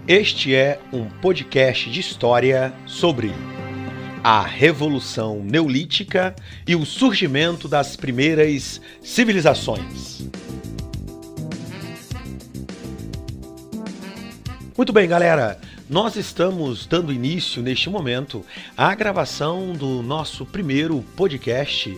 Este é um podcast de história sobre a Revolução Neolítica e o surgimento das primeiras civilizações. Muito bem, galera. Nós estamos dando início neste momento à gravação do nosso primeiro podcast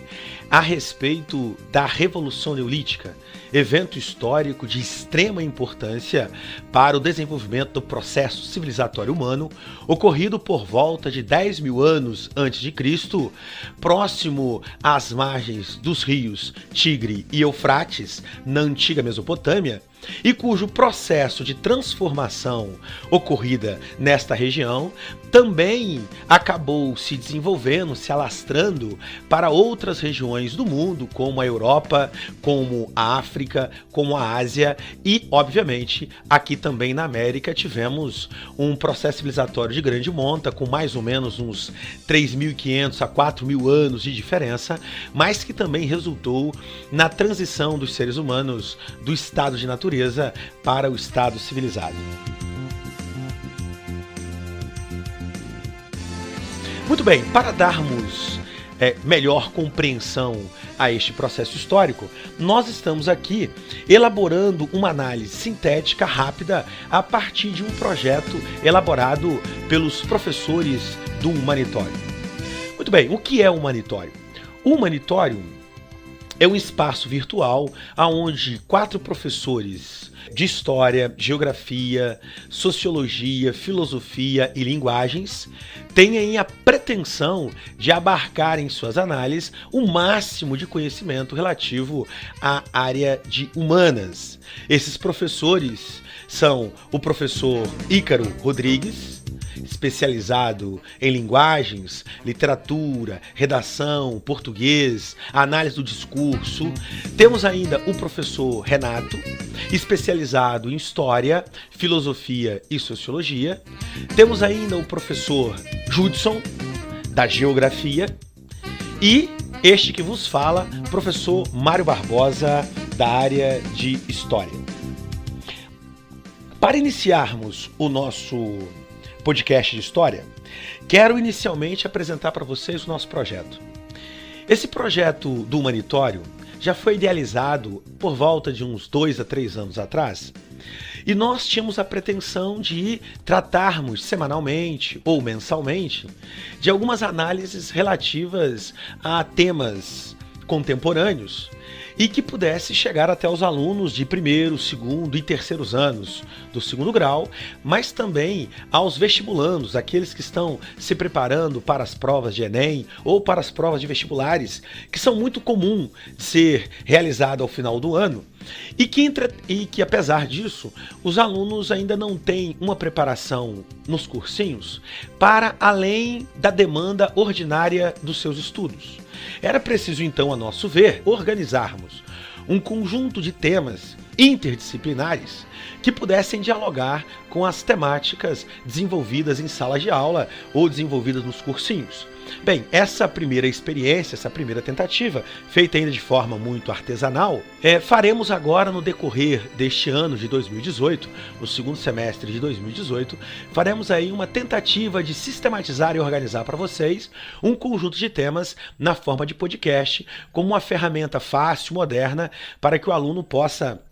a respeito da Revolução Neolítica, evento histórico de extrema importância para o desenvolvimento do processo civilizatório humano, ocorrido por volta de 10 mil anos antes de Cristo, próximo às margens dos rios Tigre e Eufrates, na antiga Mesopotâmia, e cujo processo de transformação ocorrida nesta região também acabou se desenvolvendo, se alastrando para outras regiões do mundo, como a Europa, como a África, como a Ásia e, obviamente, aqui também na América tivemos um processo civilizatório de grande monta, com mais ou menos uns 3.500 a 4.000 anos de diferença, mas que também resultou na transição dos seres humanos do estado de natureza para o estado civilizado. Muito bem, para darmos melhor compreensão a este processo histórico, nós estamos aqui elaborando uma análise sintética rápida a partir de um projeto elaborado pelos professores do Humanitório. Muito bem, o que é o Humanitório? O Humanitório é um espaço virtual onde 4 professores de História, Geografia, Sociologia, Filosofia e Linguagens têm a pretensão de abarcar em suas análises o máximo de conhecimento relativo à área de humanas. Esses professores são o professor Ícaro Rodrigues, especializado em linguagens, literatura, redação, português, análise do discurso. Temos ainda o professor Renato, especializado em história, filosofia e sociologia. Temos ainda o professor Judson, da geografia. E este que vos fala, professor Mário Barbosa, da área de história. Para iniciarmos o nosso podcast de história, quero inicialmente apresentar para vocês o nosso projeto. Esse projeto do Humanitório já foi idealizado por volta de uns 2 a 3 anos atrás, e nós tínhamos a pretensão de tratarmos semanalmente ou mensalmente de algumas análises relativas a temas contemporâneos e que pudesse chegar até os alunos de primeiro, segundo e terceiros anos do segundo grau, mas também aos vestibulandos, aqueles que estão se preparando para as provas de Enem ou para as provas de vestibulares, que são muito comum de ser realizado ao final do ano, e que apesar disso, os alunos ainda não têm uma preparação nos cursinhos para além da demanda ordinária dos seus estudos. Era preciso então, a nosso ver, organizarmos um conjunto de temas interdisciplinares que pudessem dialogar com as temáticas desenvolvidas em sala de aula ou desenvolvidas nos cursinhos. Bem, essa primeira experiência, essa primeira tentativa, feita ainda de forma muito artesanal, faremos agora no decorrer deste ano de 2018, no segundo semestre de 2018, faremos aí uma tentativa de sistematizar e organizar para vocês um conjunto de temas na forma de podcast, como uma ferramenta fácil, moderna, para que o aluno possa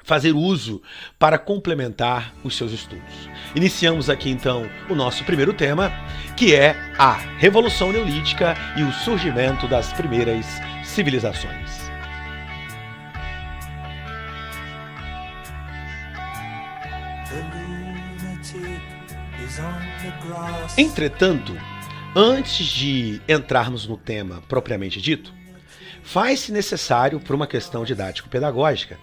fazer uso para complementar os seus estudos. Iniciamos aqui então o nosso primeiro tema, que é a Revolução Neolítica e o surgimento das primeiras civilizações. Entretanto, antes de entrarmos no tema propriamente dito, faz-se necessário, por uma questão didático-pedagógica,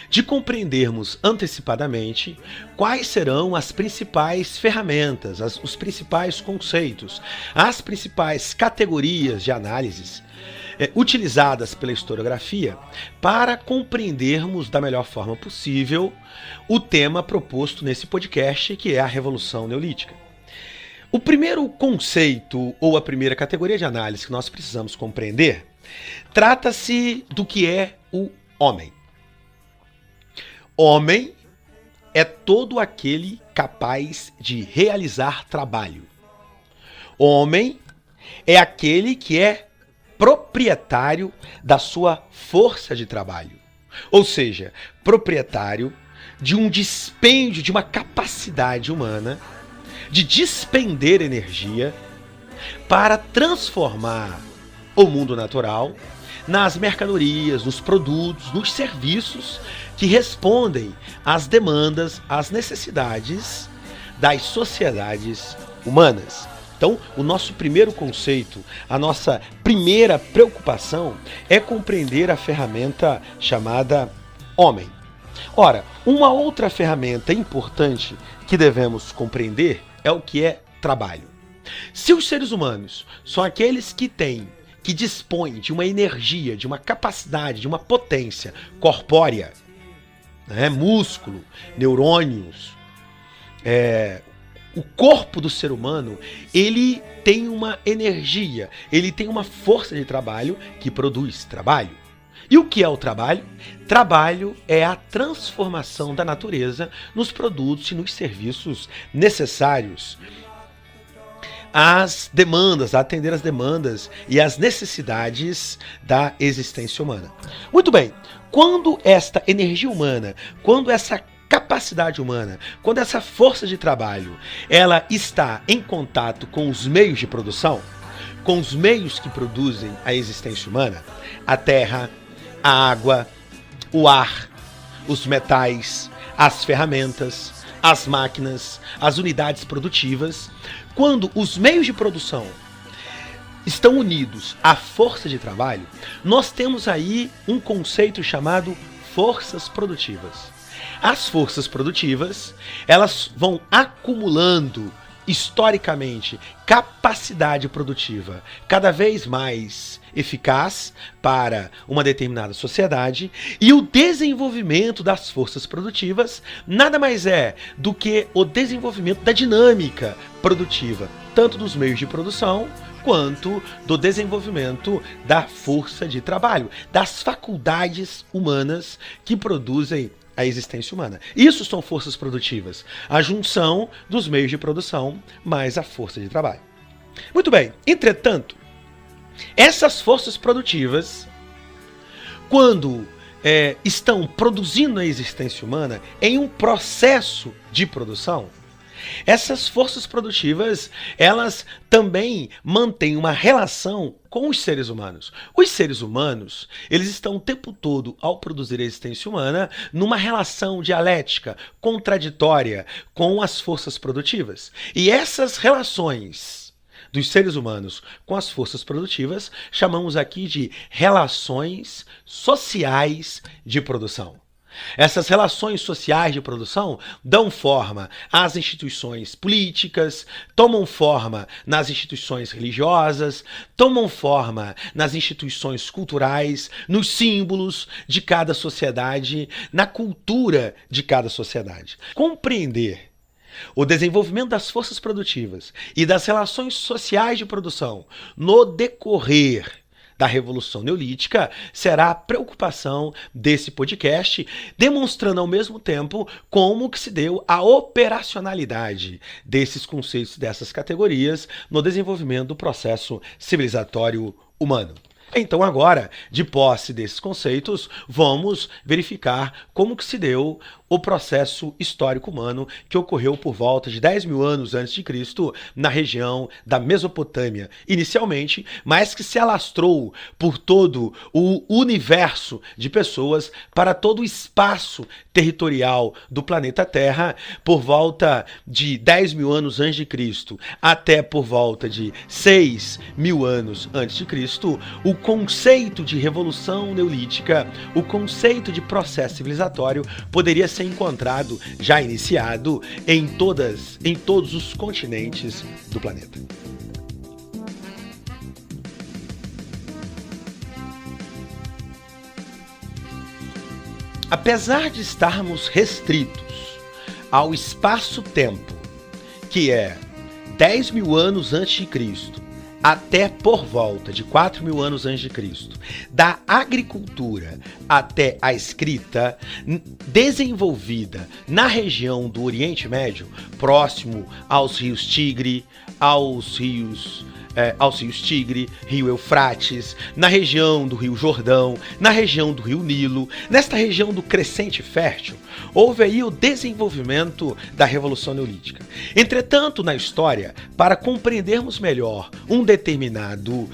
de compreendermos antecipadamente quais serão as principais ferramentas, os principais conceitos, as principais categorias de análises utilizadas pela historiografia para compreendermos da melhor forma possível o tema proposto nesse podcast, que é a Revolução Neolítica. O primeiro conceito ou a primeira categoria de análise que nós precisamos compreender trata-se do que é o homem. Homem é todo aquele capaz de realizar trabalho. Homem é aquele que é proprietário da sua força de trabalho. Ou seja, proprietário de um dispêndio, de uma capacidade humana de despender energia para transformar o mundo natural nas mercadorias, nos produtos, nos serviços que respondem às demandas, às necessidades das sociedades humanas. Então, o nosso primeiro conceito, a nossa primeira preocupação é compreender a ferramenta chamada homem. Ora, uma outra ferramenta importante que devemos compreender é o que é trabalho. Se os seres humanos são aqueles que dispõem de uma energia, de uma capacidade, de uma potência corpórea, né, músculo, neurônios, o corpo do ser humano, ele tem uma energia, ele tem uma força de trabalho que produz trabalho. E o que é o trabalho? Trabalho é a transformação da natureza nos produtos e nos serviços necessários às demandas, a atender às demandas e às necessidades da existência humana. Muito bem, quando esta energia humana, quando essa capacidade humana, quando essa força de trabalho, ela está em contato com os meios de produção, com os meios que produzem a existência humana, a terra, a água, o ar, os metais, as ferramentas, as máquinas, as unidades produtivas, quando os meios de produção estão unidos à força de trabalho, nós temos aí um conceito chamado forças produtivas. As forças produtivas, elas vão acumulando historicamente capacidade produtiva cada vez mais eficaz para uma determinada sociedade, e o desenvolvimento das forças produtivas nada mais é do que o desenvolvimento da dinâmica produtiva, tanto dos meios de produção quanto do desenvolvimento da força de trabalho, das faculdades humanas que produzem a existência humana. Isso são forças produtivas, a junção dos meios de produção mais a força de trabalho. Muito bem, entretanto, essas forças produtivas, quando estão produzindo a existência humana em um processo de produção, essas forças produtivas, elas também mantêm uma relação com os seres humanos. Os seres humanos, eles estão o tempo todo, ao produzir a existência humana, numa relação dialética, contraditória com as forças produtivas. E essas relações dos seres humanos com as forças produtivas, chamamos aqui de relações sociais de produção. Essas relações sociais de produção dão forma às instituições políticas, tomam forma nas instituições religiosas, tomam forma nas instituições culturais, nos símbolos de cada sociedade, na cultura de cada sociedade. Compreender o desenvolvimento das forças produtivas e das relações sociais de produção no decorrer da Revolução Neolítica será a preocupação desse podcast, demonstrando ao mesmo tempo como que se deu a operacionalidade desses conceitos, dessas categorias, no desenvolvimento do processo civilizatório humano. Então agora, de posse desses conceitos, vamos verificar como que se deu o processo histórico humano que ocorreu por volta de 10 mil anos antes de Cristo na região da Mesopotâmia, inicialmente, mas que se alastrou por todo o universo de pessoas para todo o espaço territorial do planeta Terra, por volta de 10 mil anos antes de Cristo até por volta de 6 mil anos antes de Cristo, o conceito de revolução neolítica, o conceito de processo civilizatório poderia ser encontrado, já iniciado, em todos os continentes do planeta. Apesar de estarmos restritos ao espaço-tempo, que é 10 mil anos antes de Cristo até por volta de 4.000 anos antes de Cristo, da agricultura até a escrita, desenvolvida na região do Oriente Médio, próximo aos rios Tigre, Rio Eufrates, na região do Rio Jordão, na região do Rio Nilo, nesta região do Crescente Fértil, houve aí o desenvolvimento da Revolução Neolítica. Entretanto, na história, para compreendermos melhor um determinado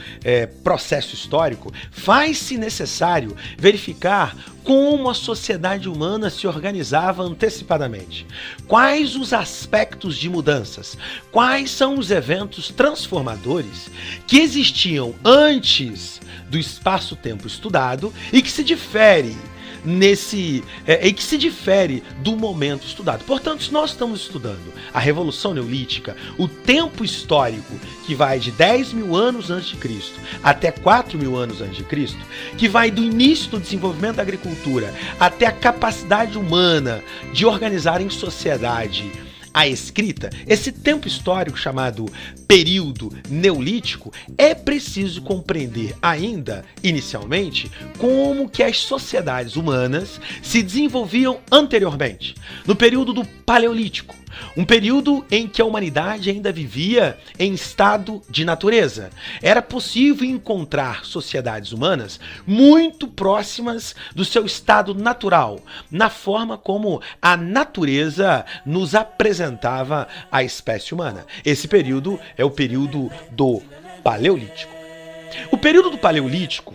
processo histórico, faz-se necessário verificar como a sociedade humana se organizava antecipadamente. Quais os aspectos de mudanças? Quais são os eventos transformadores que existiam antes do espaço-tempo estudado e que se difere do momento estudado. Portanto, se nós estamos estudando a Revolução Neolítica, o tempo histórico que vai de 10.000 anos antes de Cristo até 4.000 anos antes de Cristo, que vai do início do desenvolvimento da agricultura até a capacidade humana de organizar em sociedade a escrita, esse tempo histórico chamado período neolítico, é preciso compreender ainda, inicialmente, como que as sociedades humanas se desenvolviam anteriormente, no período do Paleolítico, um período em que a humanidade ainda vivia em estado de natureza. Era possível encontrar sociedades humanas muito próximas do seu estado natural, na forma como a natureza nos apresentava a espécie humana. Esse período é o período do Paleolítico. O período do Paleolítico,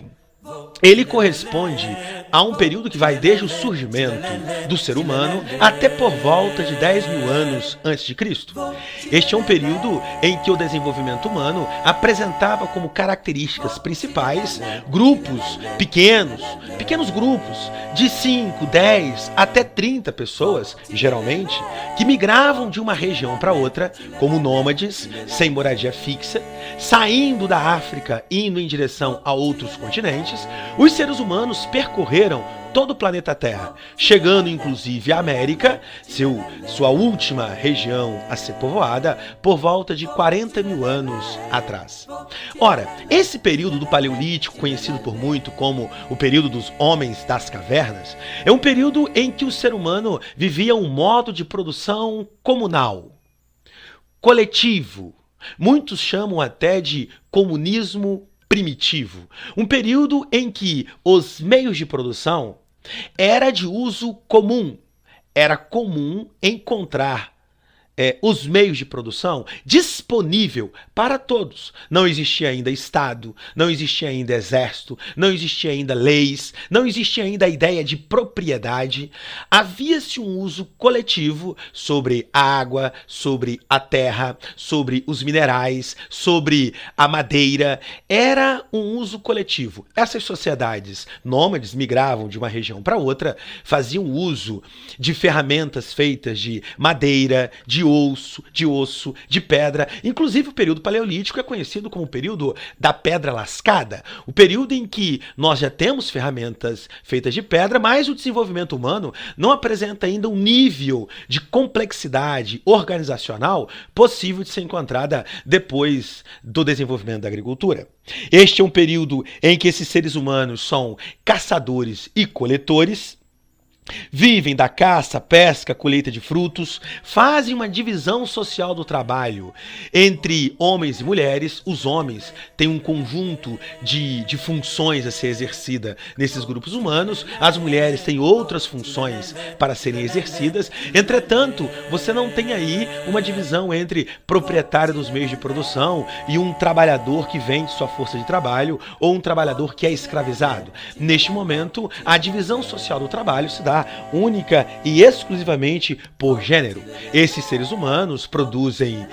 ele corresponde a um período que vai desde o surgimento do ser humano até por volta de 10.000 anos antes de Cristo. Este é um período em que o desenvolvimento humano apresentava como características principais grupos pequenos grupos de 5, 10 até 30 pessoas, geralmente, que migravam de uma região para outra, como nômades, sem moradia fixa, saindo da África e indo em direção a outros continentes. Os seres humanos percorreram todo o planeta Terra, chegando inclusive à América, sua última região a ser povoada, por volta de 40.000 anos atrás. Ora, esse período do Paleolítico, conhecido por muito como o período dos homens das cavernas, é um período em que o ser humano vivia um modo de produção comunal, coletivo. Muitos chamam até de comunismo primitivo, um período em que os meios de produção era de uso comum, era comum encontrar os meios de produção disponível para todos. Não existia ainda Estado, não existia ainda exército, não existia ainda leis, não existia ainda a ideia de propriedade. Havia-se um uso coletivo sobre a água, sobre a terra, sobre os minerais, sobre a madeira. Era um uso coletivo. Essas sociedades nômades migravam de uma região para outra, faziam uso de ferramentas feitas de madeira, de osso, de pedra. Inclusive, o período paleolítico é conhecido como o período da pedra lascada, o período em que nós já temos ferramentas feitas de pedra, mas o desenvolvimento humano não apresenta ainda um nível de complexidade organizacional possível de ser encontrada depois do desenvolvimento da agricultura. Este é um período em que esses seres humanos são caçadores e coletores, vivem da caça, pesca, colheita de frutos, fazem uma divisão social do trabalho entre homens e mulheres. Os homens têm um conjunto de funções a ser exercida nesses grupos humanos, as mulheres têm outras funções para serem exercidas. Entretanto, você não tem aí uma divisão entre proprietário dos meios de produção e um trabalhador que vende sua força de trabalho ou um trabalhador que é escravizado. Neste momento, a divisão social do trabalho se dá única e exclusivamente por gênero. Esses seres humanos produzem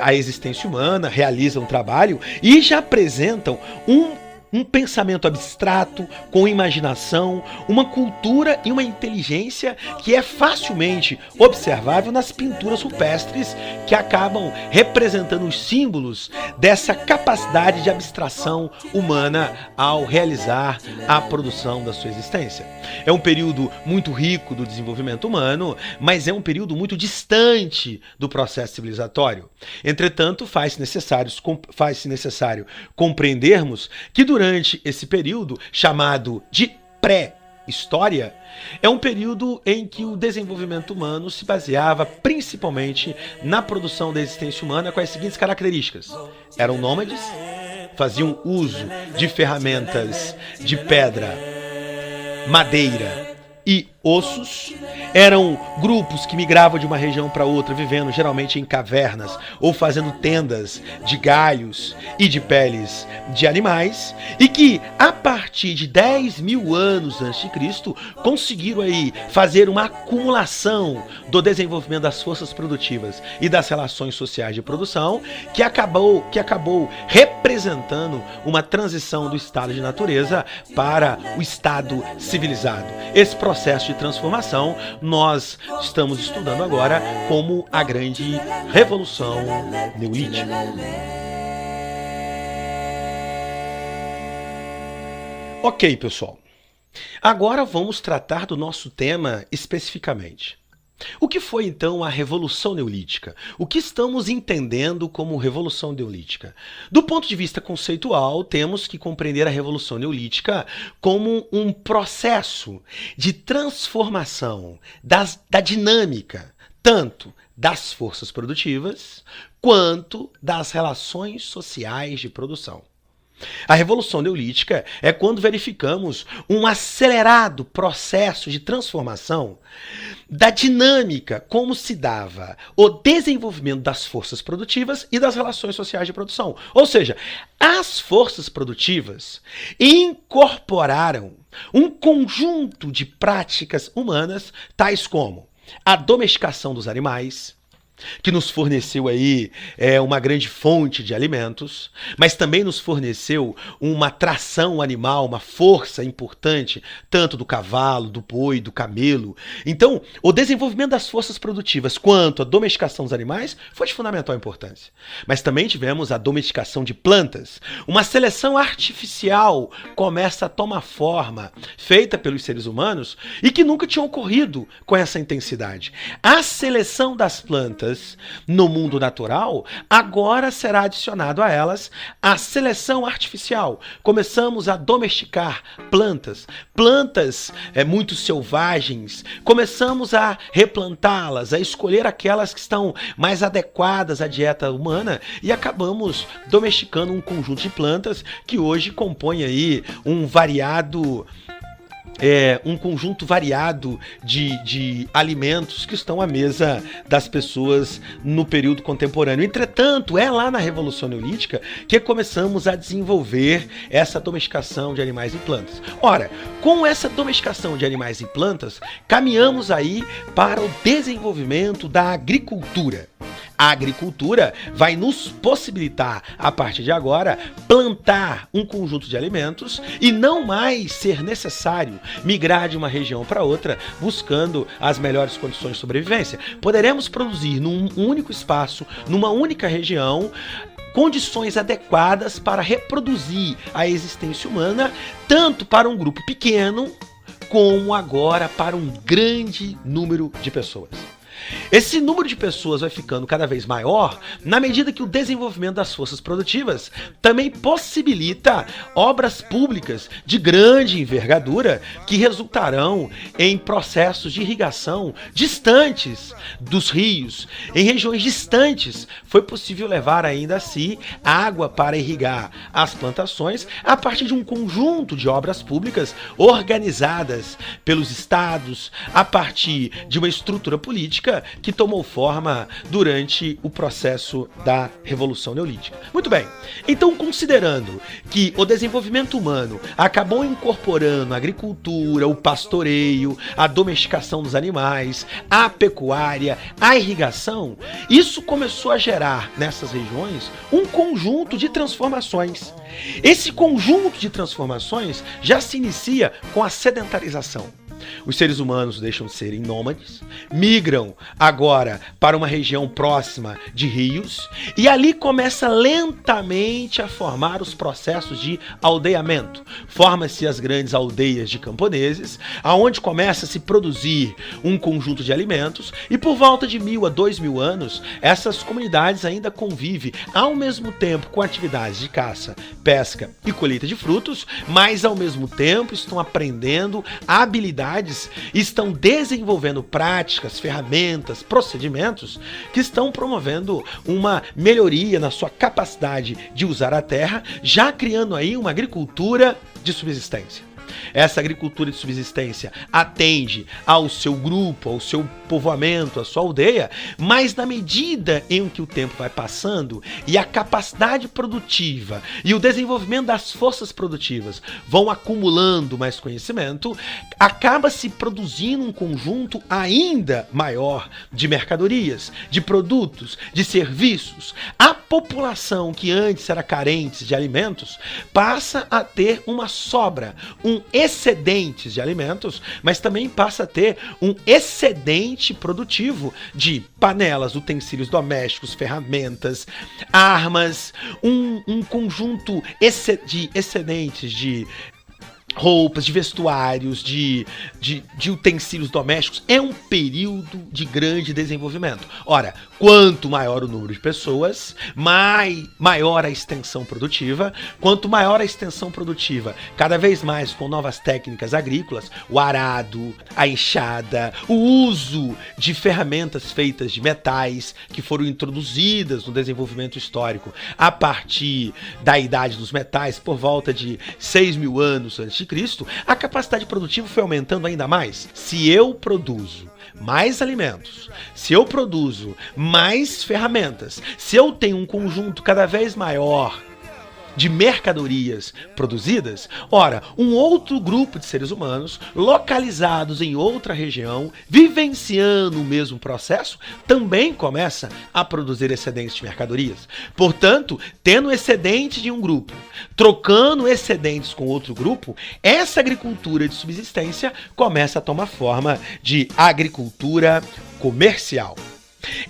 a existência humana, realizam trabalho e já apresentam um um pensamento abstrato, com imaginação, uma cultura e uma inteligência que é facilmente observável nas pinturas rupestres que acabam representando os símbolos dessa capacidade de abstração humana ao realizar a produção da sua existência. É um período muito rico do desenvolvimento humano, mas é um período muito distante do processo civilizatório. Entretanto, faz-se necessário compreendermos que durante esse período, chamado de pré-história, é um período em que o desenvolvimento humano se baseava principalmente na produção da existência humana com as seguintes características. Eram nômades, faziam uso de ferramentas de pedra, madeira e ossos, eram grupos que migravam de uma região para outra, vivendo geralmente em cavernas ou fazendo tendas de galhos e de peles de animais, e que a partir de 10 mil anos antes de Cristo conseguiram aí fazer uma acumulação do desenvolvimento das forças produtivas e das relações sociais de produção que acabou representando uma transição do estado de natureza para o estado civilizado. Esse processo de transformação nós estamos estudando agora como a grande revolução neolítica. Ok, pessoal. Agora vamos tratar do nosso tema especificamente. O que foi então a Revolução Neolítica? O que estamos entendendo como Revolução Neolítica? Do ponto de vista conceitual, temos que compreender a Revolução Neolítica como um processo de transformação da dinâmica, tanto das forças produtivas quanto das relações sociais de produção. A Revolução Neolítica é quando verificamos um acelerado processo de transformação da dinâmica como se dava o desenvolvimento das forças produtivas e das relações sociais de produção. Ou seja, as forças produtivas incorporaram um conjunto de práticas humanas, tais como a domesticação dos animais, que nos forneceu aí uma grande fonte de alimentos, mas também nos forneceu uma tração animal, uma força importante, tanto do cavalo, do boi, do camelo. Então, o desenvolvimento das forças produtivas quanto a domesticação dos animais foi de fundamental importância. Mas também tivemos a domesticação de plantas. Uma seleção artificial começa a tomar forma, feita pelos seres humanos, e que nunca tinha ocorrido com essa intensidade. A seleção das plantas no mundo natural, agora será adicionado a elas a seleção artificial. Começamos a domesticar plantas muito selvagens, começamos a replantá-las, a escolher aquelas que estão mais adequadas à dieta humana e acabamos domesticando um conjunto de plantas que hoje compõe aí um conjunto variado de alimentos que estão à mesa das pessoas no período contemporâneo. Entretanto, é lá na Revolução Neolítica que começamos a desenvolver essa domesticação de animais e plantas. Ora, com essa domesticação de animais e plantas, caminhamos aí para o desenvolvimento da agricultura. A agricultura vai nos possibilitar, a partir de agora, plantar um conjunto de alimentos e não mais ser necessário migrar de uma região para outra buscando as melhores condições de sobrevivência. Poderemos produzir num único espaço, numa única região, condições adequadas para reproduzir a existência humana, tanto para um grupo pequeno, como agora para um grande número de pessoas. Esse número de pessoas vai ficando cada vez maior na medida que o desenvolvimento das forças produtivas também possibilita obras públicas de grande envergadura que resultarão em processos de irrigação distantes dos rios. Em regiões distantes foi possível levar ainda assim água para irrigar as plantações a partir de um conjunto de obras públicas organizadas pelos estados a partir de uma estrutura política que tomou forma durante o processo da Revolução Neolítica. Muito bem, então considerando que o desenvolvimento humano acabou incorporando a agricultura, o pastoreio, a domesticação dos animais, a pecuária, a irrigação, isso começou a gerar nessas regiões um conjunto de transformações. Esse conjunto de transformações já se inicia com a sedentarização. Os seres humanos deixam de serem nômades, migram agora para uma região próxima de rios e ali começa lentamente a formar os processos de aldeamento. Forma-se as grandes aldeias de camponeses, aonde começa a se produzir um conjunto de alimentos e por volta de 1000 a 2000 anos, essas comunidades ainda convivem ao mesmo tempo com atividades de caça, pesca e colheita de frutos, mas ao mesmo tempo estão aprendendo habilidades, estão desenvolvendo práticas, ferramentas, procedimentos que estão promovendo uma melhoria na sua capacidade de usar a terra, já criando aí uma agricultura de subsistência. Essa agricultura de subsistência atende ao seu grupo, ao seu povoamento, à sua aldeia, mas na medida em que o tempo vai passando e a capacidade produtiva e o desenvolvimento das forças produtivas vão acumulando mais conhecimento, acaba se produzindo um conjunto ainda maior de mercadorias, de produtos, de serviços. A população que antes era carente de alimentos passa a ter uma sobra, um excedente de alimentos, mas também passa a ter um excedente produtivo de panelas, utensílios domésticos, ferramentas, armas, um conjunto de excedentes de roupas, de vestuários, de utensílios domésticos. É um período de grande desenvolvimento. Ora, quanto maior o número de pessoas, maior a extensão produtiva. Quanto maior a extensão produtiva, cada vez mais com novas técnicas agrícolas, o arado, a enxada, o uso de ferramentas feitas de metais que foram introduzidas no desenvolvimento histórico a partir da idade dos metais, por volta de 6.000 anos antes de Cristo, a capacidade produtiva foi aumentando ainda mais. Se eu produzo mais alimentos, se eu produzo mais ferramentas, se eu tenho um conjunto cada vez maior de mercadorias produzidas, ora, um outro grupo de seres humanos localizados em outra região, vivenciando o mesmo processo, também começa a produzir excedentes de mercadorias. Portanto, tendo excedente de um grupo, trocando excedentes com outro grupo, essa agricultura de subsistência começa a tomar forma de agricultura comercial.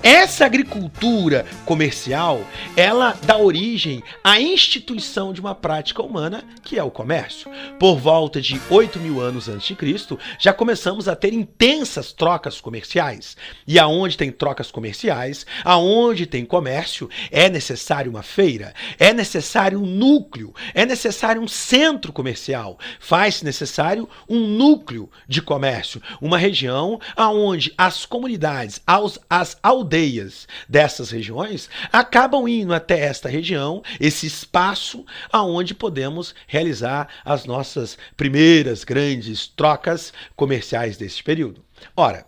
Essa agricultura comercial, ela dá origem à instituição de uma prática humana, que é o comércio. Por volta de 8.000 anos antes de Cristo, já começamos a ter intensas trocas comerciais. E aonde tem trocas comerciais, aonde tem comércio, é necessário uma feira, é necessário um núcleo, é necessário um centro comercial, faz-se necessário um núcleo de comércio, uma região aonde as comunidades, as aldeias dessas regiões acabam indo até esta região, esse espaço aonde podemos realizar as nossas primeiras grandes trocas comerciais desse período. Ora,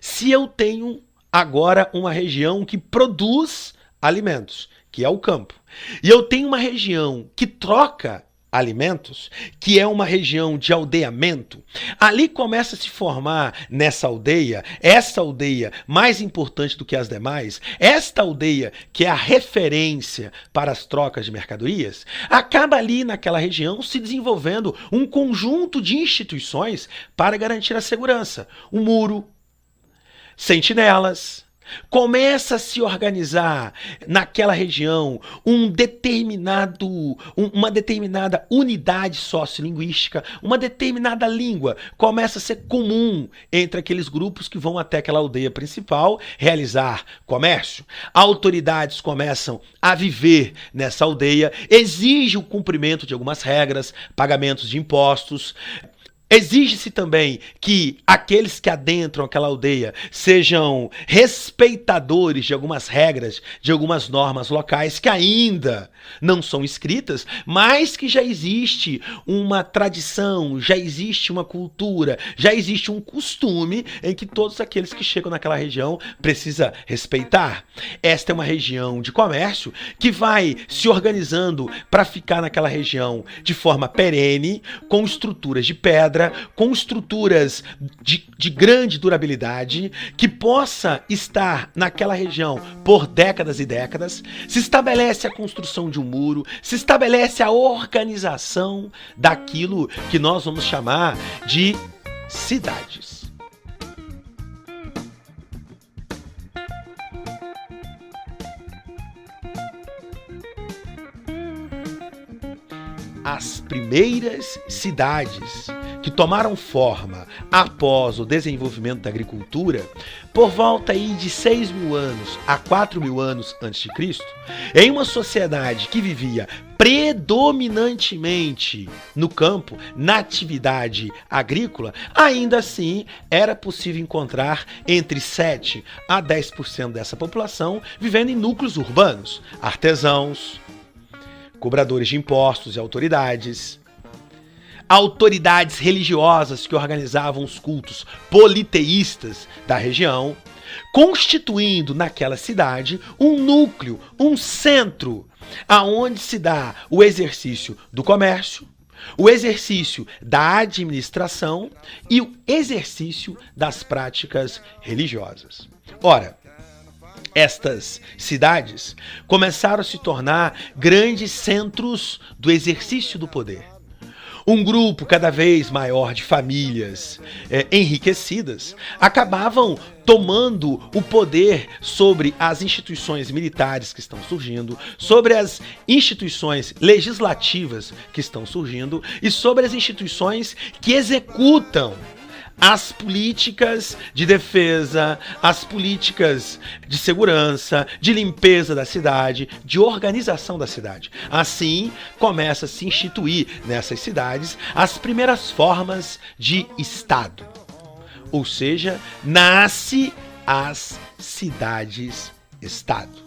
se eu tenho agora uma região que produz alimentos, que é o campo, e eu tenho uma região que troca alimentos, que é uma região de aldeamento, ali começa a se formar nessa aldeia, essa aldeia mais importante do que as demais, esta aldeia que é a referência para as trocas de mercadorias, acaba ali naquela região se desenvolvendo um conjunto de instituições para garantir a segurança. Um muro, sentinelas. Começa a se organizar naquela região uma determinada unidade sociolinguística, uma determinada língua começa a ser comum entre aqueles grupos que vão até aquela aldeia principal realizar comércio. Autoridades começam a viver nessa aldeia, exige o cumprimento de algumas regras, pagamentos de impostos. Exige-se também que aqueles que adentram aquela aldeia sejam respeitadores de algumas regras, de algumas normas locais que ainda não são escritas, mas que já existe uma tradição, já existe uma cultura, já existe um costume em que todos aqueles que chegam naquela região precisam respeitar. Esta é uma região de comércio que vai se organizando para ficar naquela região de forma perene, com estruturas de pedra, com estruturas de grande durabilidade, que possa estar naquela região por décadas e décadas. Se estabelece a construção de um muro, se estabelece a organização daquilo que nós vamos chamar de cidades. As primeiras cidades que tomaram forma após o desenvolvimento da agricultura, por volta aí de 6.000 anos a 4.000 anos antes de Cristo, em uma sociedade que vivia predominantemente no campo, na atividade agrícola, ainda assim era possível encontrar entre 7 a 10% dessa população vivendo em núcleos urbanos, artesãos, cobradores de impostos e autoridades religiosas que organizavam os cultos politeístas da região, constituindo naquela cidade um núcleo, um centro, aonde se dá o exercício do comércio, o exercício da administração e o exercício das práticas religiosas. Ora, estas cidades começaram a se tornar grandes centros do exercício do poder. Um grupo cada vez maior de famílias enriquecidas acabavam tomando o poder sobre as instituições militares que estão surgindo, sobre as instituições legislativas que estão surgindo e sobre as instituições que executam as políticas de defesa, as políticas de segurança, de limpeza da cidade, de organização da cidade. Assim, começa a se instituir nessas cidades as primeiras formas de Estado. Ou seja, nasce as cidades-estado.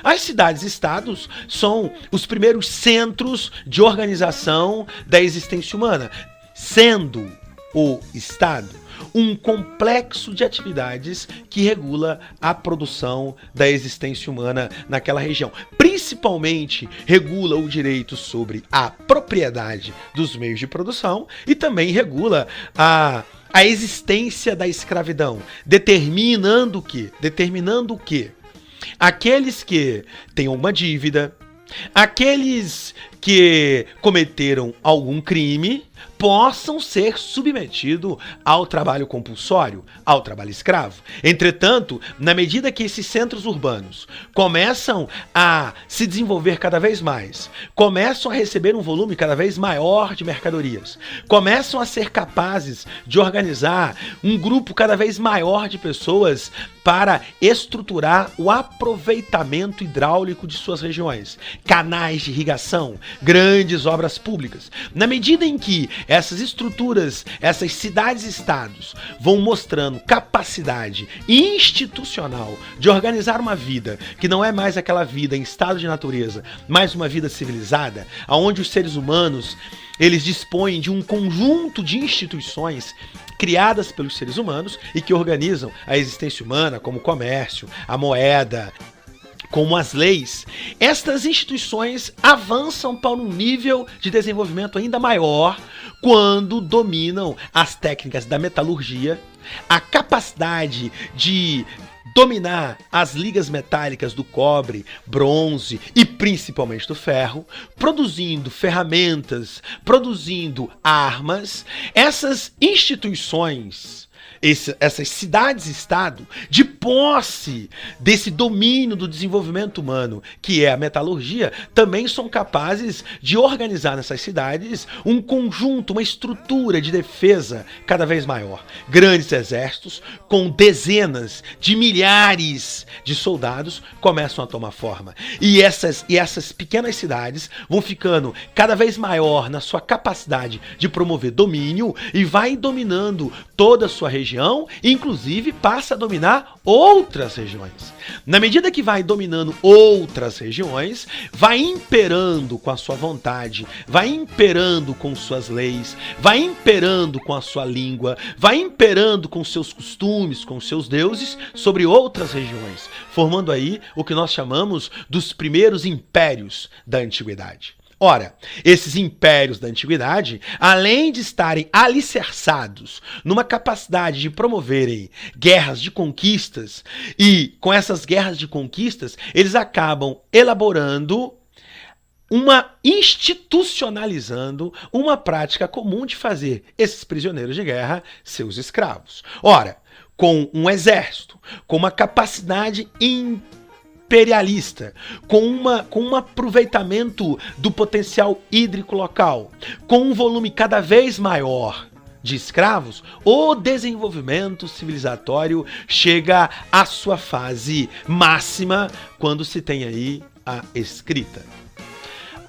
As cidades-estados são os primeiros centros de organização da existência humana, sendo o Estado um complexo de atividades que regula a produção da existência humana naquela região. Principalmente regula o direito sobre a propriedade dos meios de produção e também regula a existência da escravidão, determinando o quê? Aqueles que têm uma dívida, aqueles que cometeram algum crime possam ser submetidos ao trabalho compulsório, ao trabalho escravo. Entretanto, na medida que esses centros urbanos começam a se desenvolver cada vez mais, começam a receber um volume cada vez maior de mercadorias, começam a ser capazes de organizar um grupo cada vez maior de pessoas para estruturar o aproveitamento hidráulico de suas regiões, canais de irrigação, grandes obras públicas. Na medida em que essas estruturas, essas cidades-estados vão mostrando capacidade institucional de organizar uma vida que não é mais aquela vida em estado de natureza, mas uma vida civilizada, onde os seres humanos eles dispõem de um conjunto de instituições criadas pelos seres humanos e que organizam a existência humana, como o comércio, a moeda, como as leis. Estas instituições avançam para um nível de desenvolvimento ainda maior quando dominam as técnicas da metalurgia, a capacidade de dominar as ligas metálicas do cobre, bronze e principalmente do ferro, produzindo ferramentas, produzindo armas. Essas instituições essas cidades-estado, de posse desse domínio do desenvolvimento humano, que é a metalurgia, também são capazes de organizar nessas cidades um conjunto, uma estrutura de defesa cada vez maior. Grandes exércitos, com dezenas de milhares de soldados, começam a tomar forma. E essas pequenas cidades vão ficando cada vez maior na sua capacidade de promover domínio e vai dominando toda a sua região, inclusive passa a dominar outras regiões. Na medida que vai dominando outras regiões, vai imperando com a sua vontade, vai imperando com suas leis, vai imperando com a sua língua, vai imperando com seus costumes, com seus deuses sobre outras regiões, formando aí o que nós chamamos dos primeiros impérios da antiguidade. Ora, esses impérios da antiguidade, além de estarem alicerçados numa capacidade de promoverem guerras de conquistas, e com essas guerras de conquistas, eles acabam elaborando institucionalizando uma prática comum de fazer esses prisioneiros de guerra seus escravos. Ora, com um exército, com uma capacidade imperialista, com um aproveitamento do potencial hídrico local, com um volume cada vez maior de escravos, o desenvolvimento civilizatório chega à sua fase máxima quando se tem aí a escrita.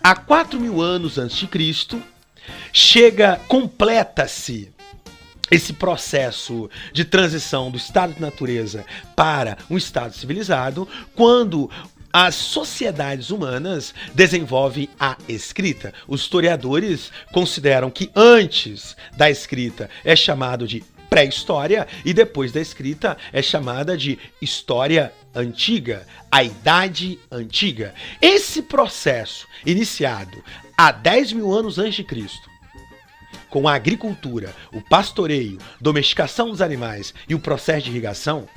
Há 4.000 anos antes de Cristo, completa-se esse processo de transição do estado de natureza para um estado civilizado, quando as sociedades humanas desenvolvem a escrita. Os historiadores consideram que antes da escrita é chamado de pré-história e depois da escrita é chamada de história antiga, a Idade Antiga. Esse processo, iniciado há 10.000 anos antes de Cristo, com a agricultura, o pastoreio, domesticação dos animais e o processo de irrigação,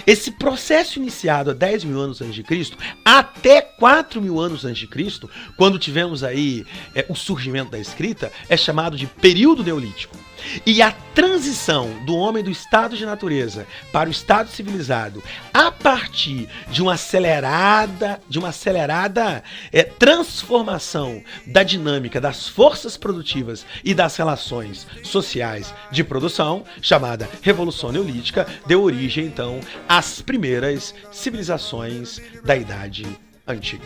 esse processo iniciado há 10.000 anos antes de Cristo até 4.000 anos antes de Cristo, quando tivemos aí o surgimento da escrita, é chamado de período neolítico. E a transição do homem do estado de natureza para o estado civilizado, a partir de uma acelerada transformação da dinâmica das forças produtivas e das relações sociais de produção, chamada Revolução Neolítica, deu origem então às primeiras civilizações da Idade Antiga.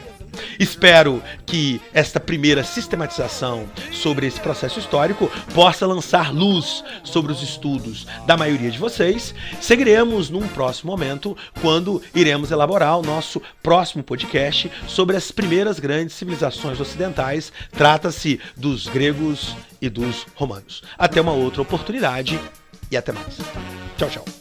Espero que esta primeira sistematização sobre esse processo histórico possa lançar luz sobre os estudos da maioria de vocês. Seguiremos num próximo momento, quando iremos elaborar o nosso próximo podcast sobre as primeiras grandes civilizações ocidentais. Trata-se dos gregos e dos romanos. Até uma outra oportunidade e até mais. Tchau, tchau.